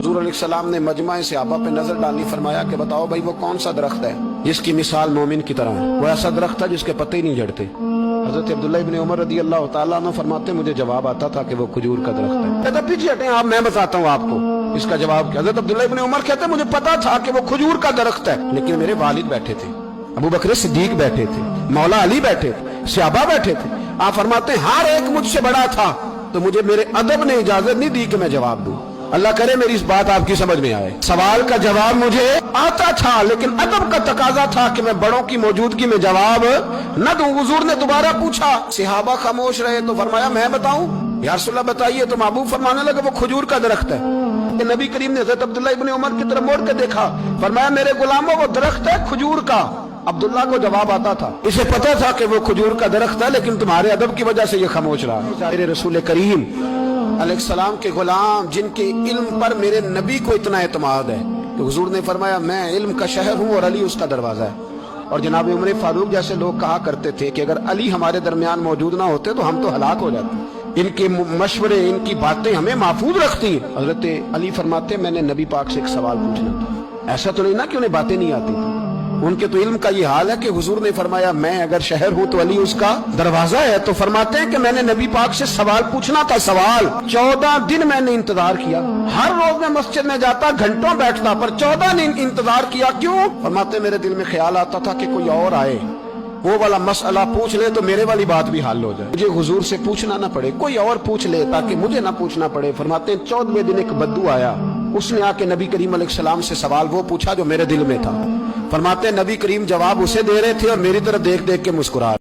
हुजूर अलैहिस्सलाम ने मजमा सहाबा पे नजर डाली, फरमाया कि बताओ भाई वो कौन सा दरख्त है जिसकी मिसाल मोमिन की तरह है। वो ऐसा दरख्त है जिसके पत्ते ही नहीं झड़ते। हजरत अब्दुल्लाह इब्न उमर रदी अल्लाह तआला अन्हु फरमाते मुझे जवाब आता था कि वो खजूर का दरख्त है। कहता पीछे हटें आप, मैं बताता हूँ आपको इसका जवाब क्या। हजरत अब्दुल्लाह इब्न उमर कहते मुझे पता था कि वो खजूर का दरख्त है, लेकिन मेरे वालिद बैठे थे, अबू बकर सिद्दीक बैठे थे, मौला अली बैठे थे, सहाबा बैठे थे। आप फरमाते हर एक मुझसे बड़ा था, तो मुझे मेरे अदब ने इजाजत नहीं दी कि मैं जवाब दूं। अल्लाह करे मेरी इस बात आपकी समझ में आए। सवाल का जवाब मुझे आता था, लेकिन अदब का तकाजा था कि मैं बड़ों की मौजूदगी में जवाब न दूं। हुजूर ने दोबारा पूछा, सहाबा खामोश रहे, तो फरमाया मैं बताऊं? या रसूलल्लाह बताइए। तो महबूब फरमाने लगे वो खजूर का दरख्त है। नबी करीम ने हज़रत अब्दुल्लाह इब्न उमर की तरफ मोड़ के देखा, फरमाया मेरे गुलामों वो दरख्त है खजूर का। अब्दुल्ला को जवाब आता था, इसे पता था कि वो खजूर का दरख्त है, लेकिन तुम्हारे अदब की वजह से ये खामोश रहा। मेरे रसूल करीम अलैहिस्सलाम के गुलाम जिनके इल्म पर मेरे नबी को इतना एतमाद है कि हुजूर ने फरमाया मैं इल्म का शहर हूँ और अली उसका दरवाजा है। और जनाब उमर फारूक जैसे लोग कहा करते थे कि अगर अली हमारे दरमियान मौजूद ना होते तो हम तो हलाक हो जाते। इनके मशवरे, इनकी बातें हमें महफूज रखती हैं। हजरत अली फरमाते मैंने नबी पाक से एक सवाल पूछना था। ऐसा तो नहीं ना कि उन्हें बातें नहीं आती थी, उनके तो इल्म का ये हाल है कि हुजूर ने फरमाया मैं अगर शहर हूं तो अली उसका दरवाजा है। तो फरमाते हैं कि मैंने नबी पाक से सवाल पूछना था। सवाल 14 दिन मैंने इंतजार किया। हर रोज मैं मस्जिद में जाता, घंटों बैठता, पर 14 दिन इंतजार किया। क्यों? फरमाते मेरे दिल में ख्याल आता था कि कोई और आए, वो वाला मसला पूछ ले तो मेरे वाली बात भी हल हो जाए, मुझे हुजूर से पूछना ना पड़े, कोई और पूछ ले ताकि मुझे ना पूछना पड़े। फरमाते हैं 14वें दिन एक बद्दू आया, उसने आके नबी करीम अलैहिस्सलाम से सवाल वो पूछा जो मेरे दिल में था। फरमाते नबी करीम जवाब उसे दे रहे थे और मेरी तरफ देख देख के मुस्कुरा